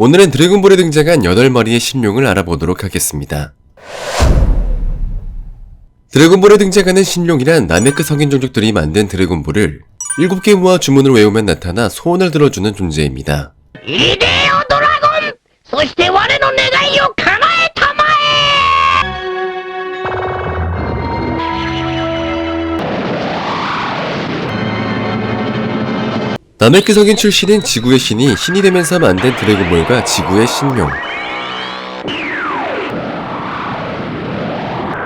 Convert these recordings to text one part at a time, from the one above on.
오늘은 드래곤볼에 등장한 8마리의 신룡을 알아보도록 하겠습니다. 드래곤볼에 등장하는 신룡이란 나메크 성인 종족들이 만든 드래곤볼을 7개 모아 주문을 외우면 나타나 소원을 들어주는 존재입니다. イデオドラゴン、そして我の願いを叶えたまえ。 나메크 성인 출신인 지구의 신이 신이 되면서 만든 드래곤볼과 지구의 신룡.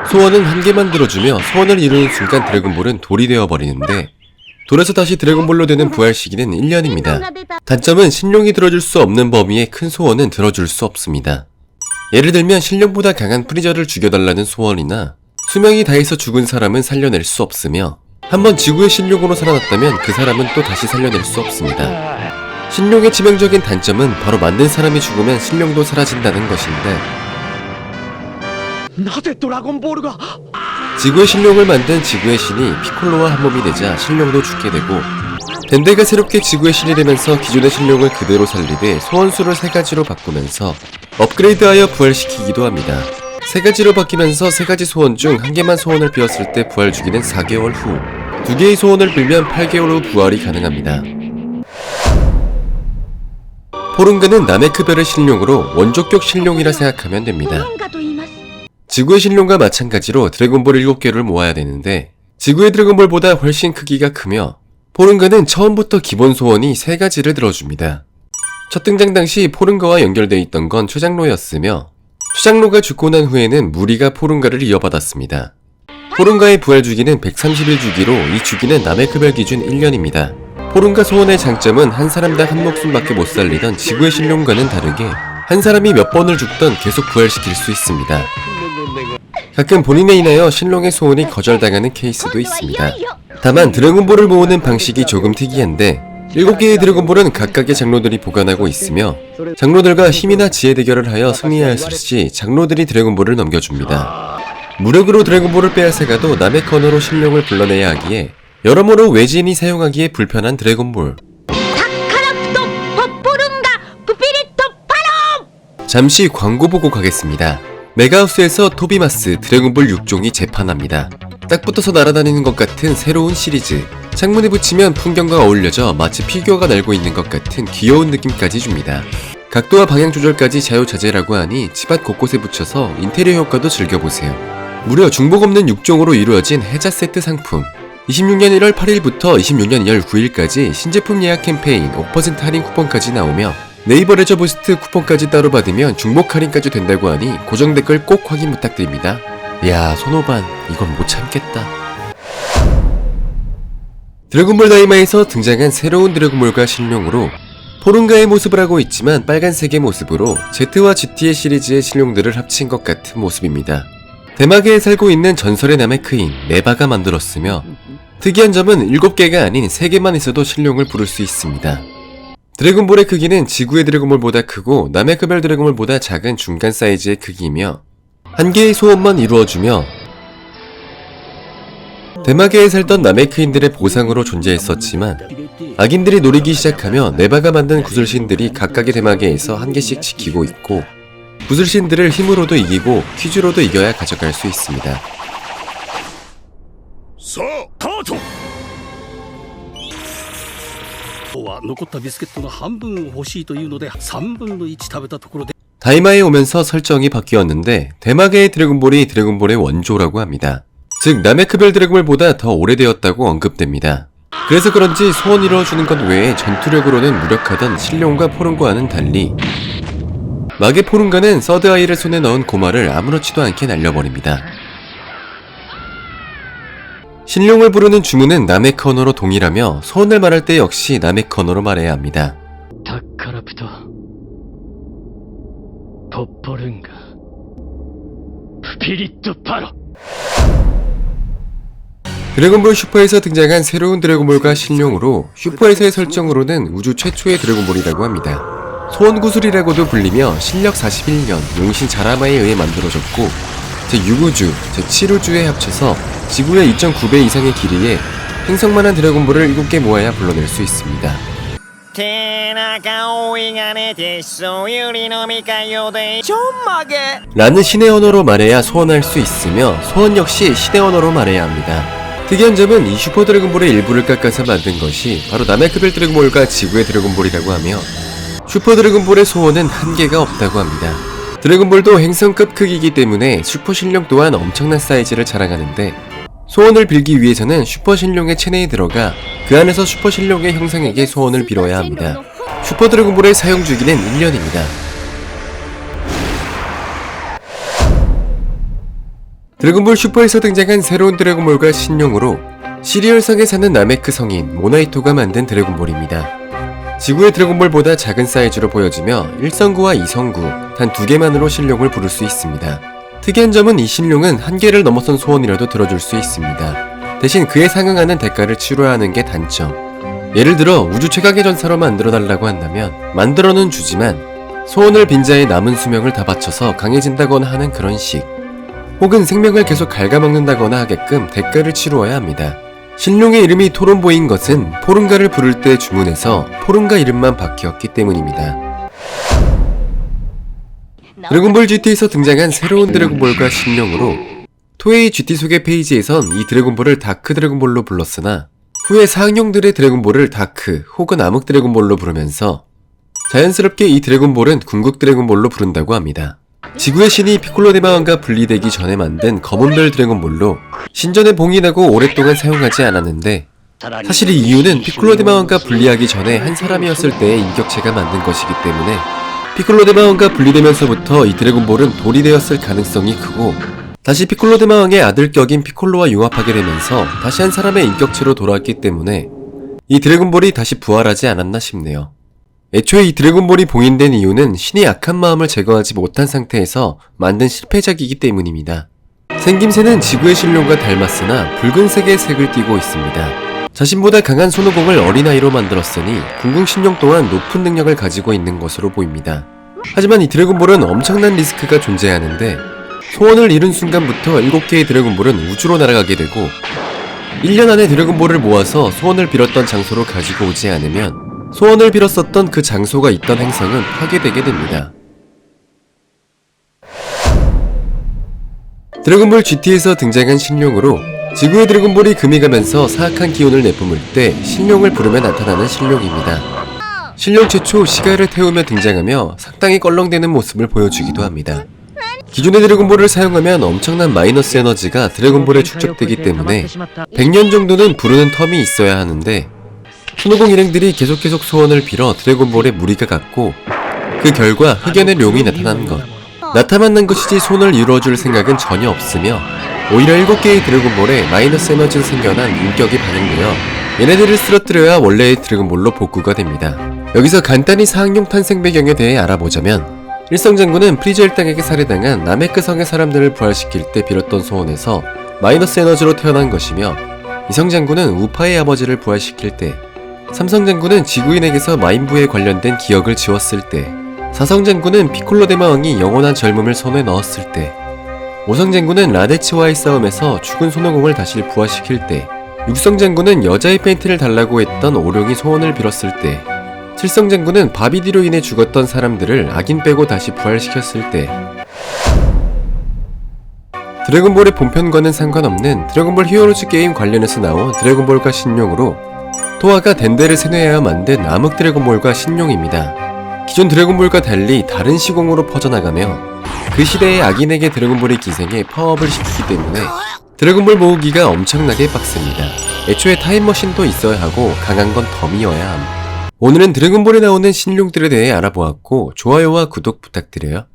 소원은 한 개만 들어주며 소원을 이루는 순간 드래곤볼은 돌이 되어버리는데, 돌에서 다시 드래곤볼로 되는 부활 시기는 1년입니다. 단점은 신룡이 들어줄 수 없는 범위의 큰 소원은 들어줄 수 없습니다. 예를 들면 신룡보다 강한 프리저를 죽여달라는 소원이나 수명이 다해서 죽은 사람은 살려낼 수 없으며, 한번 지구의 신룡으로 살아났다면 그 사람은 또 다시 살려낼 수 없습니다. 신룡의 치명적인 단점은 바로 만든 사람이 죽으면 신룡도 사라진다는 것인데, 지구의 신룡을 만든 지구의 신이 피콜로와 한 몸이 되자 신룡도 죽게 되고, 덴데가 새롭게 지구의 신이 되면서 기존의 신룡을 그대로 살리되 소원수를 3가지로 바꾸면서 업그레이드하여 부활시키기도 합니다. 3가지로 바뀌면서 3가지 소원 중 1개만 소원을 비웠을 때 부활 주기는 4개월 후, 2개의 소원을 빌면 8개월 후 부활이 가능합니다. 포른가는 나메크별의 신룡으로 원조격 신룡이라 생각하면 됩니다. 지구의 신룡과 마찬가지로 드래곤볼 7개를 모아야 되는데, 지구의 드래곤볼보다 훨씬 크기가 크며 포른가는 처음부터 기본 소원이 3가지를 들어줍니다. 첫 등장 당시 포른가와 연결되어 있던 건 최장로였으며, 최장로가 죽고 난 후에는 무리가 포른가를 이어받았습니다. 포른가의 부활 주기는 130일 주기로 이 주기는 나메크별 기준 1년입니다. 포른가 소원의 장점은 한 사람당 한 목숨밖에 못 살리던 지구의 신룡과는 다르게 한 사람이 몇 번을 죽던 계속 부활시킬 수 있습니다. 가끔 본인에 인하여 신룡의 소원이 거절당하는 케이스도 있습니다. 다만 드래곤볼을 모으는 방식이 조금 특이한데, 7개의 드래곤볼은 각각의 장로들이 보관하고 있으며, 장로들과 힘이나 지혜 대결을 하여 승리하였을 시 장로들이 드래곤볼을 넘겨줍니다. 무력으로 드래곤볼을 빼앗아가도 나메크 언어로 신룡을 불러내야 하기에 여러모로 외지인이 사용하기에 불편한 드래곤볼. 잠시 광고 보고 가겠습니다. 메가하우스에서 토비마스 드래곤볼 6종이 재판합니다. 딱 붙어서 날아다니는 것 같은 새로운 시리즈. 창문에 붙이면 풍경과 어울려져 마치 피규어가 날고 있는 것 같은 귀여운 느낌까지 줍니다. 각도와 방향 조절까지 자유자재라고 하니 집 앞 곳곳에 붙여서 인테리어 효과도 즐겨보세요. 무려 중복 없는 6종으로 이루어진 해자 세트 상품. 26년 1월 8일부터 26년 2월 9일까지 신제품 예약 캠페인 5% 할인 쿠폰까지 나오며, 네이버 레저 부스트 쿠폰까지 따로 받으면 중복 할인까지 된다고 하니 고정 댓글 꼭 확인 부탁드립니다. 이야, 손오반 이건 못 참겠다. 드래곤볼 다이마에서 등장한 새로운 드래곤볼과 신룡으로 포른가의 모습을 하고 있지만 빨간색의 모습으로 Z와 GT의 시리즈의 신룡들을 합친 것 같은 모습입니다. 대마계에 살고 있는 전설의 나메크인 네바가 만들었으며, 특이한 점은 7개가 아닌 3개만 있어도 신룡을 부를 수 있습니다. 드래곤볼의 크기는 지구의 드래곤볼보다 크고 나메크별 드래곤볼보다 작은 중간 사이즈의 크기이며, 한 개의 소원만 이루어주며 대마계에 살던 나메크인들의 보상으로 존재했었지만, 악인들이 노리기 시작하며 네바가 만든 구슬신들이 각각의 대마계에서 한 개씩 지키고 있고, 구슬신들을 힘으로도 이기고 퀴즈로도 이겨야 가져갈 수 있습니다. 다이마에 오면서 설정이 바뀌었는데, 대마계의 드래곤볼이 드래곤볼의 원조라고 합니다. 즉 나메크별 드래곤볼보다 더 오래되었다고 언급됩니다. 그래서 그런지 소원 이루어주는 것 외에 전투력으로는 무력하던 신룡과 포른가와는 달리, 마계 포른가는 서드 아이를 손에 넣은 고마를 아무렇지도 않게 날려버립니다. 신룡을 부르는 주문은 나메크 언어로 동일하며, 소원을 말할 때 역시 나메크 언어로 말해야 합니다. 타카라프토 포포른가 스피리트 파로. 드래곤볼 슈퍼에서 등장한 새로운 드래곤볼과 신룡으로, 슈퍼에서의 설정으로는 우주 최초의 드래곤볼이라고 합니다. 소원구슬이라고도 불리며 실력 41년 용신 자라마에 의해 만들어졌고, 제6우주, 제7우주에 합쳐서 지구의 2.9배 이상의 길이에 행성만한 드래곤볼을 7개 모아야 불러낼 수 있습니다. 라는 신의 언어로 말해야 소원할 수 있으며 소원 역시 신의 언어로 말해야 합니다. 특이한 점은 이 슈퍼 드래곤볼의 일부를 깎아서 만든 것이 바로 나메크벨 드래곤볼과 지구의 드래곤볼이라고 하며 슈퍼 드래곤볼의 소원은 한계가 없다고 합니다. 드래곤볼도 행성급 크기이기 때문에 슈퍼 신룡 또한 엄청난 사이즈를 자랑하는데 소원을 빌기 위해서는 슈퍼 신룡의 체내에 들어가 그 안에서 슈퍼 신룡의 형상에게 소원을 빌어야 합니다. 슈퍼 드래곤볼의 사용 주기는 1년입니다. 드래곤볼 슈퍼에서 등장한 새로운 드래곤볼과 신룡으로 시리얼성에 사는 나메크 성인 모나이토가 만든 드래곤볼입니다. 지구의 드래곤볼보다 작은 사이즈로 보여지며 1성구와 2성구 단 2개만으로 신룡을 부를 수 있습니다. 특이한 점은 이 신룡은 한계를 넘어선 소원이라도 들어줄 수 있습니다. 대신 그에 상응하는 대가를 치러야 하는 게 단점. 예를 들어 우주 최강의 전사로 만들어달라고 한다면 만들어는 주지만 소원을 빈 자의 남은 수명을 다 바쳐서 강해진다거나 하는 그런 식. 혹은 생명을 계속 갉아먹는다거나 하게끔 대가를 치루어야 합니다. 신룡의 이름이 토론보인 것은 포른가를 부를 때 주문해서 포른가 이름만 바뀌었기 때문입니다. 드래곤볼 GT에서 등장한 새로운 드래곤볼과 신룡으로 토에이 GT 소개 페이지에선 이 드래곤볼을 다크 드래곤볼로 불렀으나 후에 사항용들의 드래곤볼을 다크 혹은 암흑 드래곤볼로 부르면서 자연스럽게 이 드래곤볼은 궁극 드래곤볼로 부른다고 합니다. 지구의 신이 피콜로 대마왕과 분리되기 전에 만든 검은별 드래곤볼로 신전에 봉인하고 오랫동안 사용하지 않았는데 사실 이 이유는 피콜로 대마왕과 분리하기 전에 한 사람이었을 때의 인격체가 만든 것이기 때문에 피콜로 대마왕과 분리되면서부터 이 드래곤볼은 돌이 되었을 가능성이 크고 다시 피콜로 대마왕의 아들격인 피콜로와 융합하게 되면서 다시 한 사람의 인격체로 돌아왔기 때문에 이 드래곤볼이 다시 부활하지 않았나 싶네요. 애초에 이 드래곤볼이 봉인된 이유는 신이 악한 마음을 제거하지 못한 상태에서 만든 실패작이기 때문입니다. 생김새는 지구의 신룡과 닮았으나 붉은색의 색을 띠고 있습니다. 자신보다 강한 손오공을 어린아이로 만들었으니 궁극신룡 또한 높은 능력을 가지고 있는 것으로 보입니다. 하지만 이 드래곤볼은 엄청난 리스크가 존재하는데 소원을 이룬 순간부터 7개의 드래곤볼은 우주로 날아가게 되고 1년 안에 드래곤볼을 모아서 소원을 빌었던 장소로 가지고 오지 않으면 소원을 빌었었던 그 장소가 있던 행성은 파괴되게 됩니다. 드래곤볼 GT에서 등장한 신룡으로 지구의 드래곤볼이 금이 가면서 사악한 기운을 내뿜을 때 신룡을 부르며 나타나는 신룡입니다. 신룡 최초 시가를 태우며 등장하며 상당히 껄렁대는 모습을 보여주기도 합니다. 기존의 드래곤볼을 사용하면 엄청난 마이너스 에너지가 드래곤볼에 축적되기 때문에 100년 정도는 부르는 텀이 있어야 하는데 손오공 일행들이 계속 소원을 빌어 드래곤볼에 무리가 갔고 그 결과 흑연의 룡이 나타난 것. 나타만 것이지 소원을 이루어줄 생각은 전혀 없으며 오히려 7개의 드래곤볼에 마이너스 에너지로 생겨난 인격이 반영되어 얘네들을 쓰러뜨려야 원래의 드래곤볼로 복구가 됩니다. 여기서 간단히 사항용 탄생 배경에 대해 알아보자면 일성장군은 프리저 일당에게 살해당한 나메크 성의 사람들을 부활시킬 때 빌었던 소원에서 마이너스 에너지로 태어난 것이며 이성장군은 우파의 아버지를 부활시킬 때 삼성장군은 지구인에게서 마인부에 관련된 기억을 지웠을 때 사성장군은 피콜로 대마왕이 영원한 젊음을 손에 넣었을 때 오성장군은 라데츠와의 싸움에서 죽은 손오공을 다시 부활시킬 때 육성장군은 여자의 팬티를 달라고 했던 오룡이 소원을 빌었을 때 칠성장군은 바비디로 인해 죽었던 사람들을 악인 빼고 다시 부활시켰을 때 드래곤볼의 본편과는 상관없는 드래곤볼 히어로즈 게임 관련해서 나온 드래곤볼과 신룡으로 토아가 덴데를 세뇌하여 만든 암흑 드래곤볼과 신룡입니다. 기존 드래곤볼과 달리 다른 시공으로 퍼져나가며 그 시대의 악인에게 드래곤볼이 기생해 파워업을 시키기 때문에 드래곤볼 모으기가 엄청나게 빡셉니다. 애초에 타임머신도 있어야 하고 강한 건 덤이어야 함. 오늘은 드래곤볼에 나오는 신룡들에 대해 알아보았고 좋아요와 구독 부탁드려요.